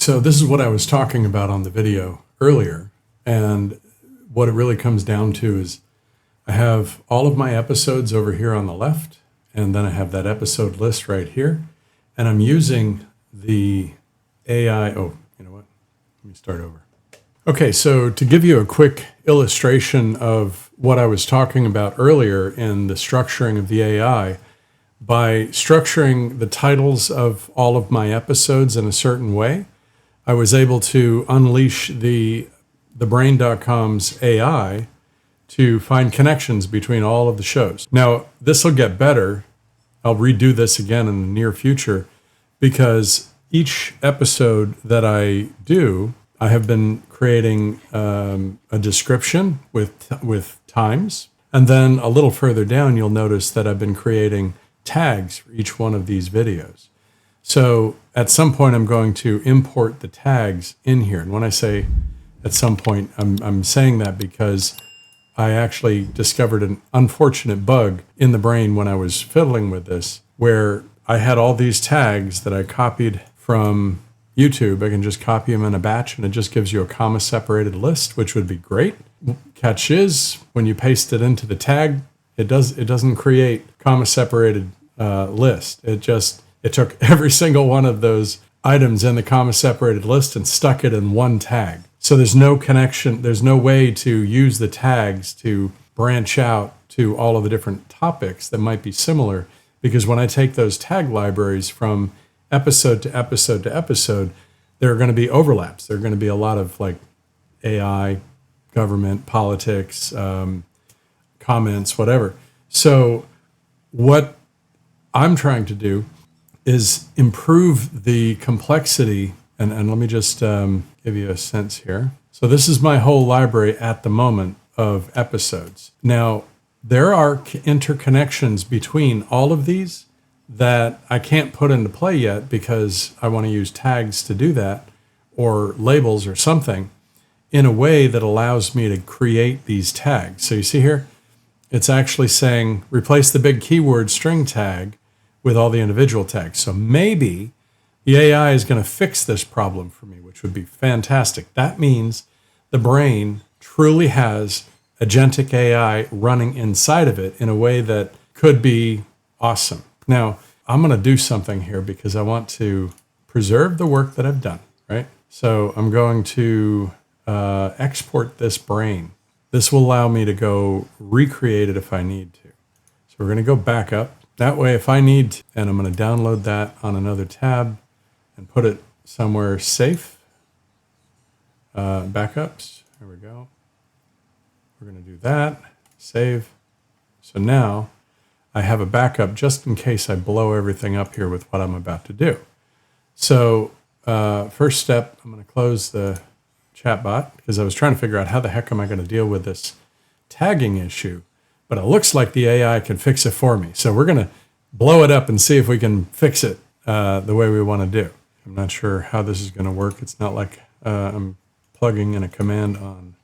So this is what I was talking about on the video earlier. And what it really comes down to is I have all of my episodes over here on the left, and then I have that episode list right here. And I'm using the AI. Oh, you know what? Let me start over. Okay, so to give you a quick illustration of what I was talking about earlier in the structuring of the AI, by structuring the titles of all of my episodes in a certain way, I was able to unleash the brain.com's AI to find connections between all of the shows. Now, this will get better. I'll redo this again in the near future because each episode that I do, I have been creating a description with times. And then a little further down, you'll notice that I've been creating tags for each one of these videos. So at some point, I'm going to import the tags in here. And when I say at some point, I'm saying that because I actually discovered an unfortunate bug in the brain when I was fiddling with this, where I had all these tags that I copied from YouTube. I can just copy them in a batch, and it just gives you a comma-separated list, which would be great. Catch is, when you paste it into the tag, it doesn't create comma-separated list. It took every single one of those items in the comma-separated list and stuck it in one tag. So there's no connection. There's no way to use the tags to branch out to all of the different topics that might be similar, because when I take those tag libraries from episode to episode to episode, there are going to be overlaps. There are going to be a lot of like AI, government, politics, comments, whatever. So what I'm trying to do is improve the complexity. And let me just give you a sense here. So this is my whole library at the moment of episodes. Now, there are interconnections between all of these that I can't put into play yet because I want to use tags to do that, or labels or something, in a way that allows me to create these tags. So you see here, it's actually saying replace the big keyword string tag with all the individual tags. So maybe the AI is going to fix this problem for me, which would be fantastic. That means the brain truly has Agentic AI running inside of it in a way that could be awesome. Now, I'm going to do something here because I want to preserve the work that I've done, right? So I'm going to export this brain. This will allow me to go recreate it if I need to. So we're going to go back up. That way, if I need to, and I'm going to download that on another tab and put it somewhere safe. Backups, there we go. We're going to do that, save. So now I have a backup just in case I blow everything up here with what I'm about to do. So first step, I'm going to close the chatbot because I was trying to figure out how the heck am I going to deal with this tagging issue. But it looks like the AI can fix it for me. So we're going to blow it up and see if we can fix it the way we want to do. I'm not sure how this is going to work. It's not like I'm plugging in a command on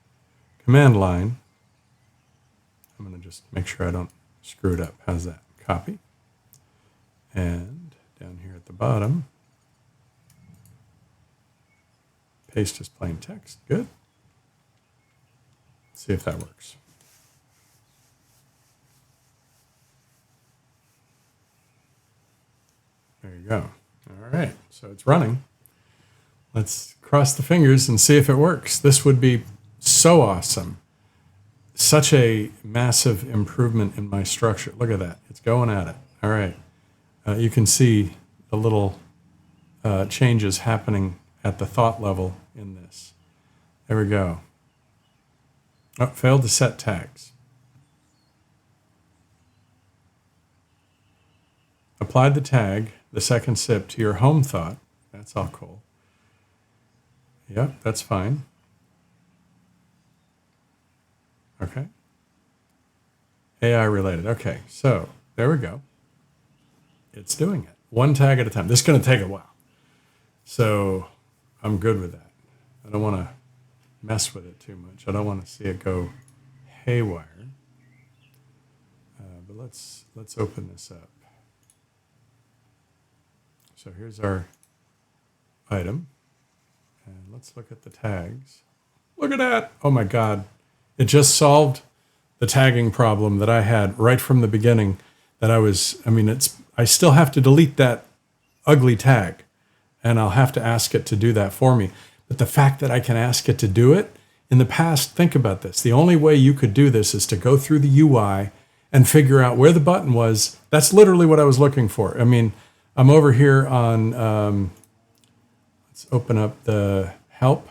command line. I'm going to just make sure I don't screw it up. How's that? Copy. And down here at the bottom, paste as plain text. Good. See if that works. There you go. All right, so it's running. Let's cross the fingers and see if it works. This would be so awesome. Such a massive improvement in my structure. Look at that. It's going at it. All right. You can see the little changes happening at the thought level in this. There we go. Oh, failed to set tags. Applied the tag, the second sip, to your home thought. That's all cool. Yep, that's fine. Okay. AI related. Okay, so there we go. It's doing it. One tag at a time. This is going to take a while. So I'm good with that. I don't want to mess with it too much. I don't want to see it go haywire. But let's open this up. So here's our item. And let's look at the tags. Look at that. Oh my God. It just solved the tagging problem that I had right from the beginning that I still have to delete that ugly tag, and I'll have to ask it to do that for me. But the fact that I can ask it to do it, in the past, think about this. The only way you could do this is to go through the UI and figure out where the button was. That's literally what I was looking for. I mean, I'm over here on, let's open up the help,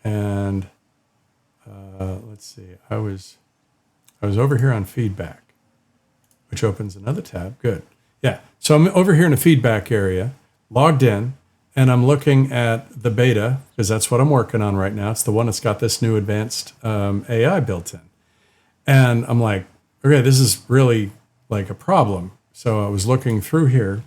and let's see. I was over here on feedback, which opens another tab. Good. Yeah. So I'm over here in the feedback area, logged in, and I'm looking at the beta because that's what I'm working on right now. It's the one that's got this new advanced AI built in. And I'm like, okay, this is really like a problem. So I was looking through here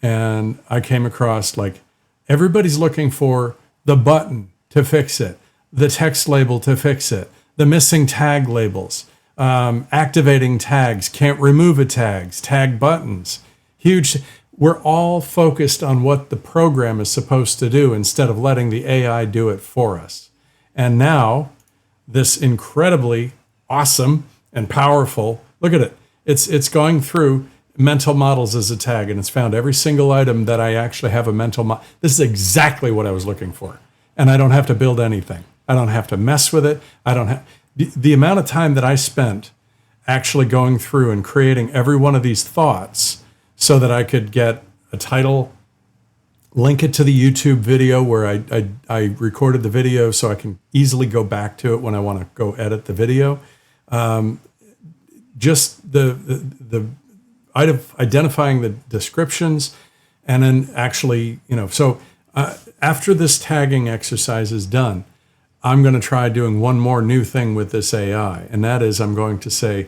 and I came across like everybody's looking for the button to fix it, the text label to fix it, the missing tag labels, activating tags, can't remove a tags, tag buttons, huge. We're all focused on what the program is supposed to do instead of letting the AI do it for us. And now this incredibly awesome and powerful, look at it. It's going through mental models as a tag, and it's found every single item that I actually have a mental model. This is exactly what I was looking for. And I don't have to build anything. I don't have to mess with it. I don't have the amount of time that I spent actually going through and creating every one of these thoughts so that I could get a title, link it to the YouTube video where I recorded the video so I can easily go back to it when I want to go edit the video. Just the identifying the descriptions, and then actually, so after this tagging exercise is done, I'm going to try doing one more new thing with this AI, and that is I'm going to say,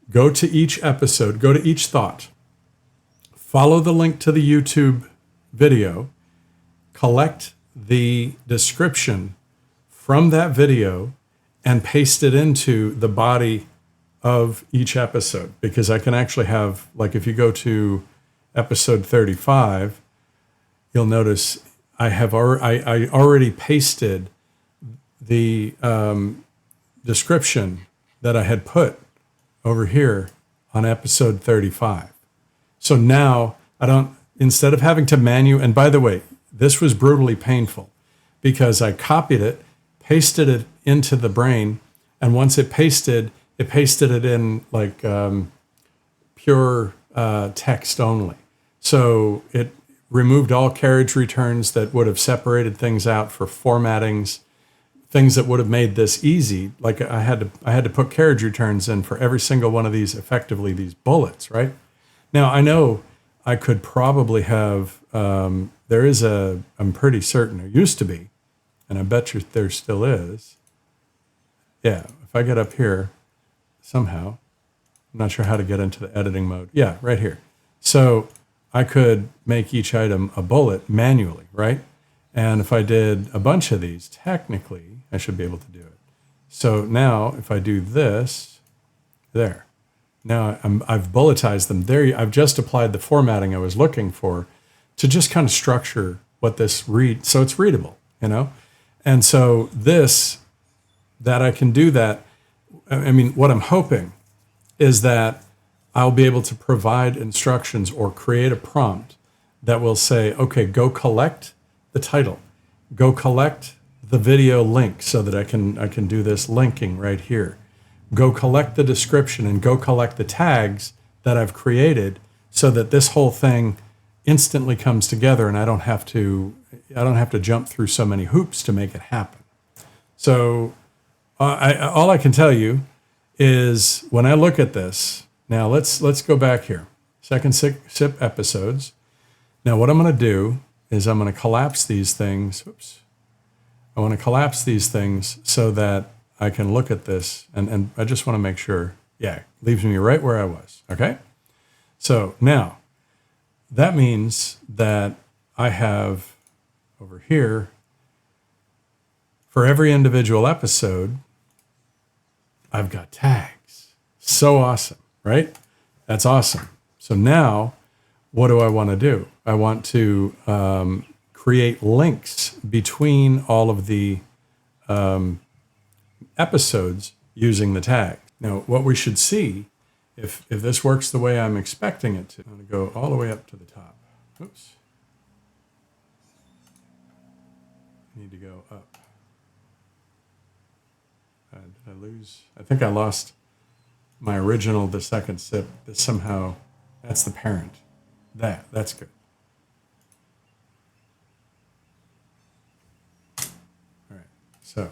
go to each episode, go to each thought, follow the link to the YouTube video, collect the description from that video, and paste it into the body of each episode. Because I can actually have, like if you go to episode 35, you'll notice I already pasted the description that I had put over here on episode 35. So now I don't, instead of having to and by the way, this was brutally painful because I copied it, pasted it into the brain, and once it pasted it in like pure text only. So it removed all carriage returns that would have separated things out for formattings, things that would have made this easy. Like I had to put carriage returns in for every single one of these, effectively these bullets, right? Now I know I could probably have, I'm pretty certain there used to be, and I bet you there still is. Yeah, if I get up here somehow, I'm not sure how to get into the editing mode. Yeah, right here. So I could make each item a bullet manually, right? And if I did a bunch of these, technically, I should be able to do it. So now if I do this, there. Now I've bulletized them. There, I've just applied the formatting I was looking for to just kind of structure what this read, so it's readable, And so that I can do that. I mean, what I'm hoping is that I'll be able to provide instructions or create a prompt that will say, okay, go collect the title, go collect the video link so that I can do this linking right here. Go collect the description and go collect the tags that I've created so that this whole thing instantly comes together and I don't have to jump through so many hoops to make it happen. So all I can tell you is when I look at this, now let's go back here. Second sip episodes. Now what I'm going to do is I'm going to collapse these things. Oops. I want to collapse these things so that I can look at this and I just want to make sure, yeah, leaves me right where I was, okay? So now that means that I have over here for every individual episode, I've got tags. So awesome, right? That's awesome. So now what do I want to do? I want to create links between all of the episodes using the tag. Now, what we should see, if this works the way I'm expecting it to, I'm going to go all the way up to the top. Oops. I need to go up. Did I lose? I think I lost my original, the second sip. This somehow, that's the parent. That's good. All right, so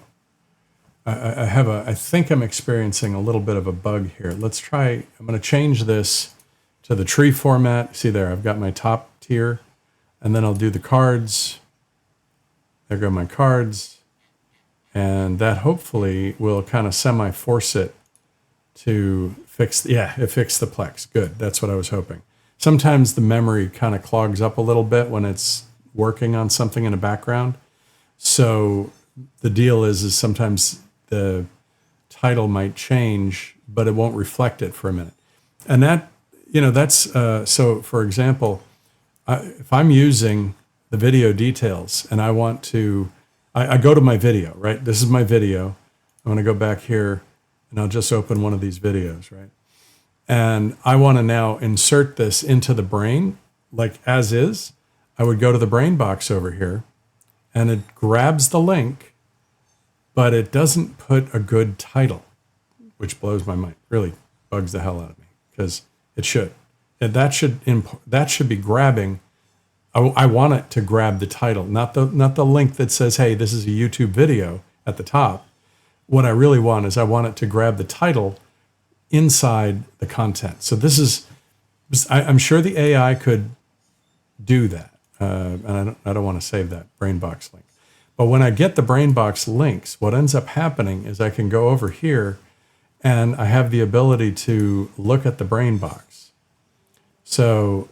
I think I'm experiencing a little bit of a bug here. Let's try, I'm going to change this to the tree format. See there, I've got my top tier, and then I'll do the cards. There go my cards. And that hopefully will kind of semi-force it to fix, it fixed the Plex. Good, that's what I was hoping. Sometimes the memory kind of clogs up a little bit when it's working on something in the background. So the deal is sometimes the title might change, but it won't reflect it for a minute. And that, that's, so for example, if I'm using the video details and I want to, I go to my video, right? This is my video. I'm going to go back here and I'll just open one of these videos, right? And I want to now insert this into the brain, like as is. I would go to the brain box over here and it grabs the link, but it doesn't put a good title, which blows my mind, really bugs the hell out of me, because it should. And that should be grabbing. I want it to grab the title, not the link that says, hey, this is a YouTube video at the top. What I really want is I want it to grab the title inside the content. So this is, I'm sure the AI could do that. And I don't want to save that BrainBox link. But when I get the BrainBox links, what ends up happening is I can go over here and I have the ability to look at the BrainBox. So,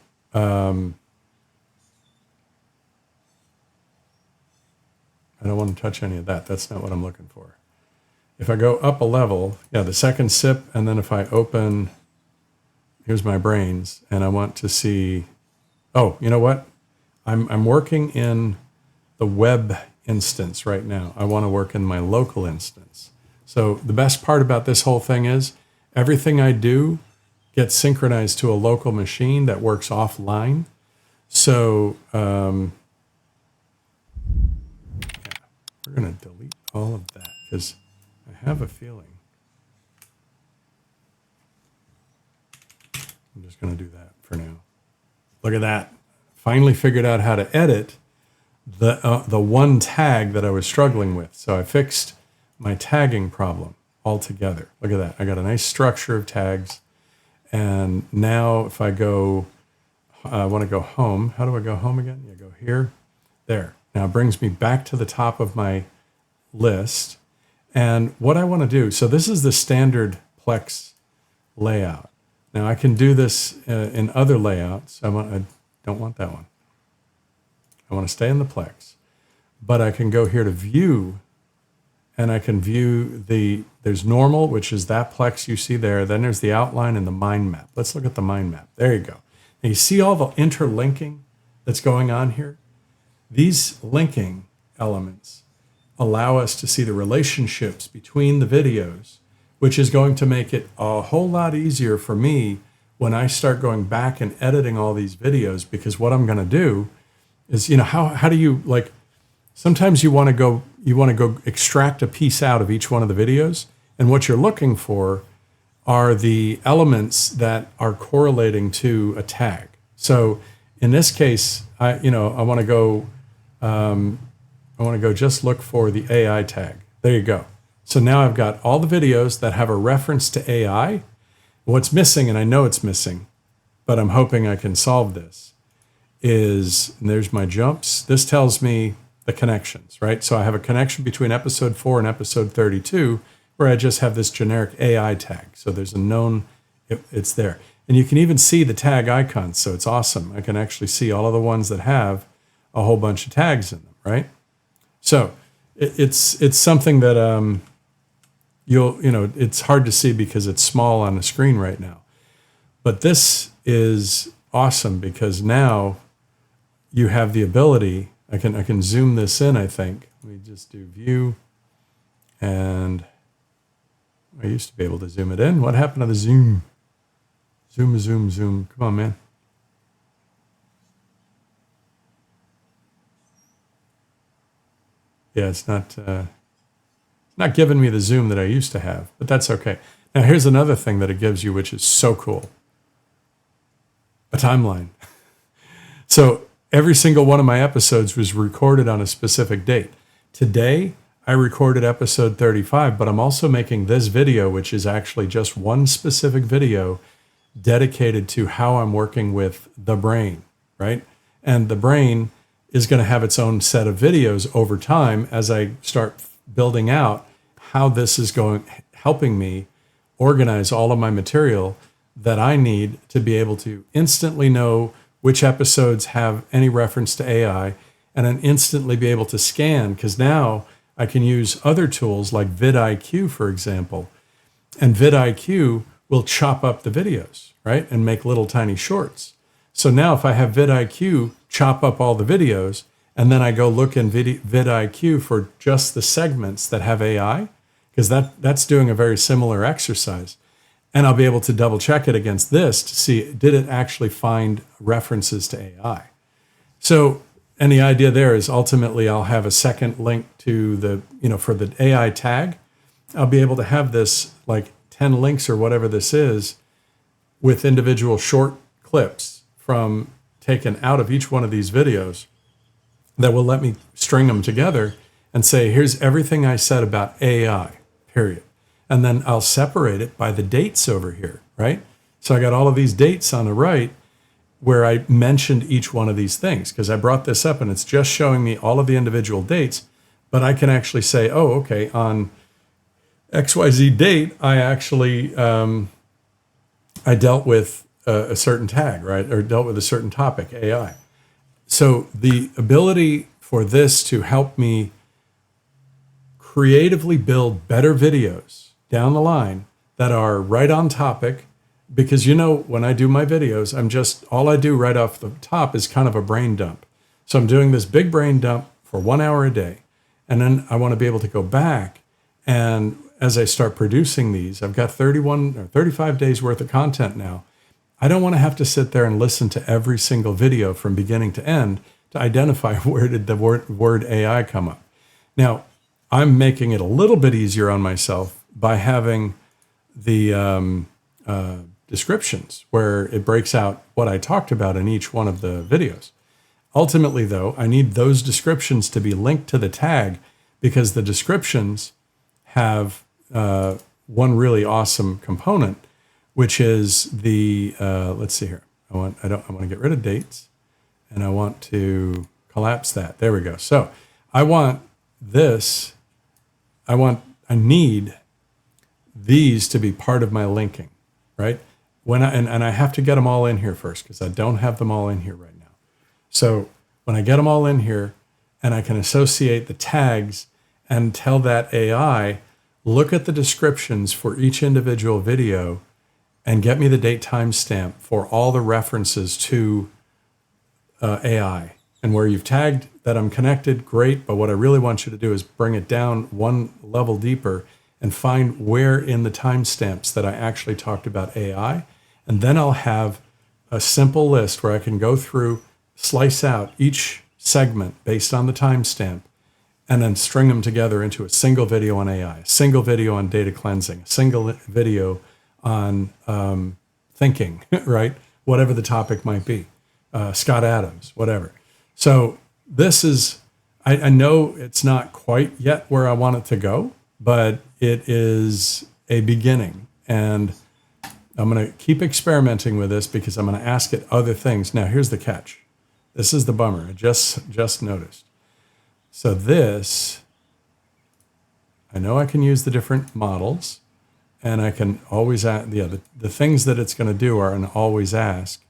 I don't want to touch any of that. That's not what I'm looking for. If I go up a level, the second sip, and then if I open, here's my brains, and I want to see, oh, you know what? I'm working in the web instance right now. I want to work in my local instance. So the best part about this whole thing is everything I do gets synchronized to a local machine that works offline. So, we're going to delete all of that because I have a feeling. I'm just going to do that for now. Look at that. Finally figured out how to edit the one tag that I was struggling with. So I fixed my tagging problem altogether. Look at that. I got a nice structure of tags. And now if I go, I want to go home. How do I go home again? Go here. There. Now it brings me back to the top of my list. And what I want to do, so this is the standard Plex layout. Now I can do this in other layouts. I don't want that one. I want to stay in the Plex. But I can go here to view, and I can view there's normal, which is that Plex you see there. Then there's the outline and the mind map. Let's look at the mind map. There you go. Now you see all the interlinking that's going on here? These linking elements allow us to see the relationships between the videos, which is going to make it a whole lot easier for me when I start going back and editing all these videos, because what I'm going to do is, how do you, like, sometimes you want to go extract a piece out of each one of the videos, and what you're looking for are the elements that are correlating to a tag. So in this case, I want to go just look for the AI tag. There you go. So now I've got all the videos that have a reference to AI. What's missing, and I know it's missing, but I'm hoping I can solve this, is, and there's my jumps. This tells me the connections, right? So I have a connection between episode 4 and episode 32, where I just have this generic AI tag. So there's a known, it's there. And you can even see the tag icons, so it's awesome. I can actually see all of the ones that have a whole bunch of tags in them, right? So it's something that it's hard to see because it's small on the screen right now. But this is awesome because now you have the ability I can zoom this in, I think. Let me just do view, and I used to be able to zoom it in. What happened to the zoom? Zoom, zoom, zoom. Come on, man. Yeah, it's not giving me the zoom that I used to have, but that's okay. Now, here's another thing that it gives you, which is so cool. A timeline. So every single one of my episodes was recorded on a specific date. Today, I recorded episode 35, but I'm also making this video, which is actually just one specific video dedicated to how I'm working with the brain, right? And the brain is going to have its own set of videos over time as I start building out how this is helping me organize all of my material that I need to be able to instantly know which episodes have any reference to AI, and then instantly be able to scan, because now I can use other tools like vidIQ, for example, and vidIQ will chop up the videos, right, and make little tiny shorts. So now if I have vidIQ chop up all the videos, and then I go look in vidIQ for just the segments that have AI, because that's doing a very similar exercise. And I'll be able to double check it against this to see, did it actually find references to AI? So, and the idea there is ultimately I'll have a second link to the, for the AI tag, I'll be able to have this like 10 links or whatever this is with individual short clips from taken out of each one of these videos that will let me string them together and say, here's everything I said about AI, period. And then I'll separate it by the dates over here, right? So I got all of these dates on the right where I mentioned each one of these things, because I brought this up and it's just showing me all of the individual dates, but I can actually say, oh, okay, on XYZ date, I actually, I dealt with a certain tag, right? Or dealt with a certain topic, AI. So the ability for this to help me creatively build better videos down the line that are right on topic, because when I do my videos, all I do right off the top is kind of a brain dump. So I'm doing this big brain dump for 1 hour a day. And then I want to be able to go back, and as I start producing these, I've got 31 or 35 days worth of content now. I don't want to have to sit there and listen to every single video from beginning to end to identify where did the word AI come up. Now, I'm making it a little bit easier on myself by having the descriptions where it breaks out what I talked about in each one of the videos. Ultimately, though, I need those descriptions to be linked to the tag, because the descriptions have one really awesome component, which is the, let's see here. I want to get rid of dates, and I want to collapse that. There we go. So I want this, I need these to be part of my linking, right? And I have to get them all in here first, because I don't have them all in here right now. So when I get them all in here, and I can associate the tags and tell that AI, look at the descriptions for each individual video and get me the date timestamp for all the references to AI. And where you've tagged that I'm connected, great. But what I really want you to do is bring it down one level deeper and find where in the timestamps that I actually talked about AI. And then I'll have a simple list where I can go through, slice out each segment based on the timestamp, and then string them together into a single video on AI, a single video on data cleansing, a single video on thinking, right? Whatever the topic might be, Scott Adams, whatever. So this is, I know it's not quite yet where I want it to go, but it is a beginning. And I'm going to keep experimenting with this, because I'm going to ask it other things. Now, here's the catch. This is the bummer. I just noticed. So this, I know I can use the different models, and I can always ask, the things that it's going to do are an always ask,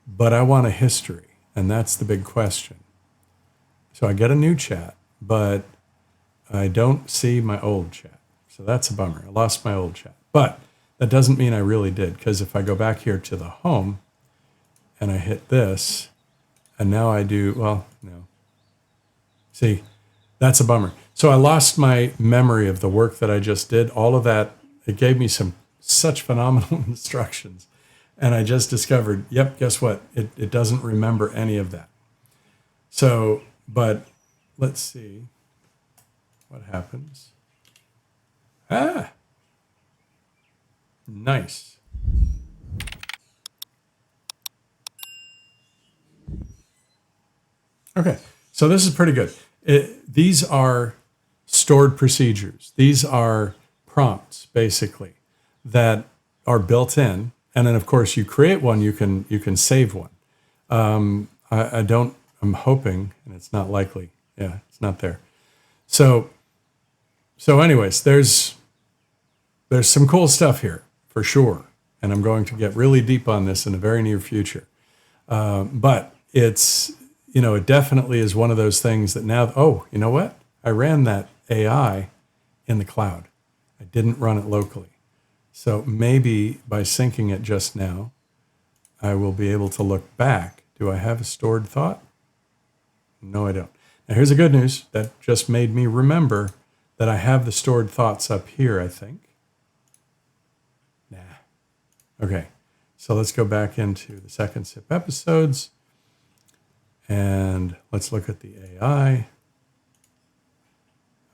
but I want a history, and that's the big question. So I get a new chat, but I don't see my old chat. So that's a bummer. I lost my old chat. But that doesn't mean I really did, because if I go back here to the home and I hit this, and now I do, well, no. See, that's a bummer. So I lost my memory of the work that I just did. All of that, it gave me such phenomenal instructions. And I just discovered, yep, guess what? It doesn't remember any of that. So, but let's see what happens. Nice. Okay, so this is pretty good. These are stored procedures. These are prompts, basically, that are built in. And then, of course, you create one, you can save one. I'm hoping, and it's not likely. Yeah, it's not there. So anyways, there's some cool stuff here, for sure. And I'm going to get really deep on this in the very near future. But it's, it definitely is one of those things that now, oh, you know what? I ran that AI in the cloud. I didn't run it locally. So maybe by syncing it just now, I will be able to look back. Do I have a stored thought? No, I don't. Now here's the good news. That just made me remember that I have the stored thoughts up here, I think. Nah. Okay, so let's go back into the second sip episodes. And let's look at the AI.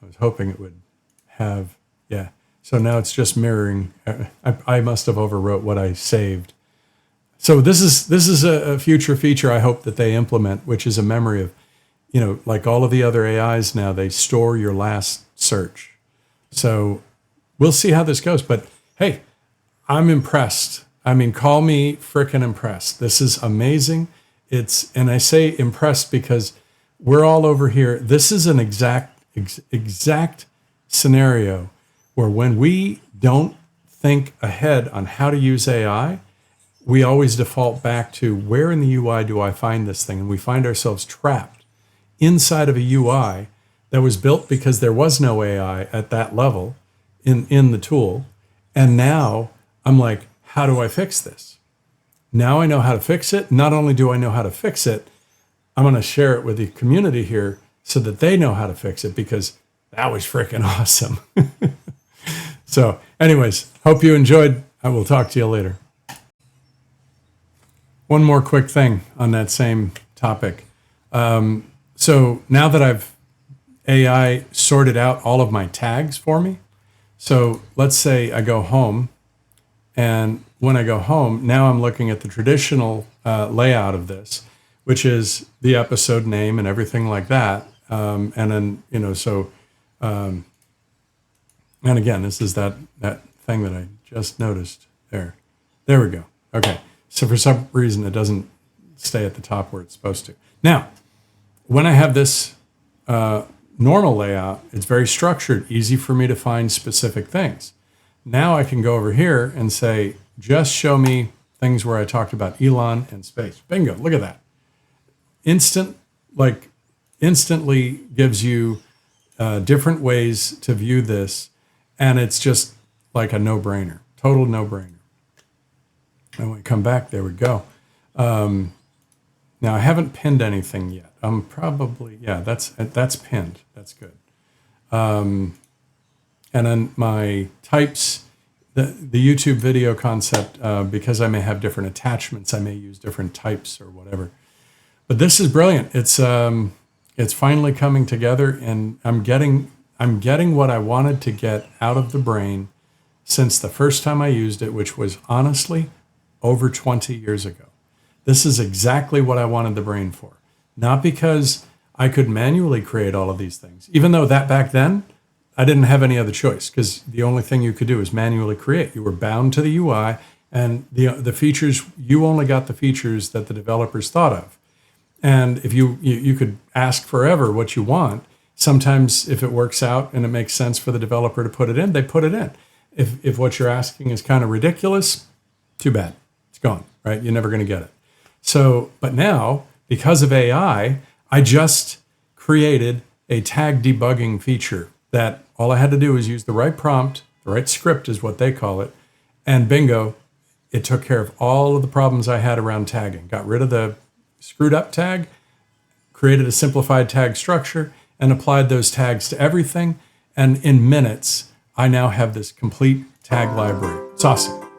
I was hoping it would have, yeah. So now it's just mirroring. I must have overwrote what I saved. So this is a future feature I hope that they implement, which is a memory of, like all of the other AIs now, they store your last search. So we'll see how this goes. But hey, I'm impressed. I mean, call me frickin' impressed. This is amazing. And I say impressed because we're all over here. This is an exact scenario where when we don't think ahead on how to use AI, we always default back to where in the UI do I find this thing? And we find ourselves trapped inside of a UI that was built because there was no AI at that level in the tool. And now I'm like, how do I fix this? Now I know how to fix it. Not only do I know how to fix it, I'm going to share it with the community here so that they know how to fix it, because that was freaking awesome. So anyways, hope you enjoyed. I will talk to you later. One more quick thing on that same topic. So now that I've AI sorted out all of my tags for me, so let's say I go home, and when I go home, now I'm looking at the traditional layout of this, which is the episode name and everything like that. And then, and again, this is that thing that I just noticed there. There we go. Okay. So for some reason, it doesn't stay at the top where it's supposed to. Now, when I have this normal layout, it's very structured, easy for me to find specific things. Now I can go over here and say, just show me things where I talked about Elon and space. Bingo, look at that. Instantly gives you different ways to view this. And it's just like a no-brainer, total no-brainer. And when we come back, there we go. Now I haven't pinned anything yet. I'm probably, yeah, that's pinned. That's good. And then my types, the YouTube video concept, because I may have different attachments, I may use different types or whatever. But this is brilliant. It's finally coming together, and I'm getting what I wanted to get out of the brain since the first time I used it, which was honestly over 20 years ago. This is exactly what I wanted the brain for. Not because I could manually create all of these things, even though that back then, I didn't have any other choice, because the only thing you could do is manually create. You were bound to the UI, and the features, you only got the features that the developers thought of. And if you could ask forever what you want. Sometimes if it works out and it makes sense for the developer to put it in, they put it in. If what you're asking is kind of ridiculous, too bad. It's gone, right? You're never going to get it. So, but now, because of AI, I just created a tag debugging feature that all I had to do was use the right prompt, the right script is what they call it, and bingo, it took care of all of the problems I had around tagging. Got rid of the screwed up tag, created a simplified tag structure, and applied those tags to everything. And in minutes, I now have this complete tag library. It's awesome.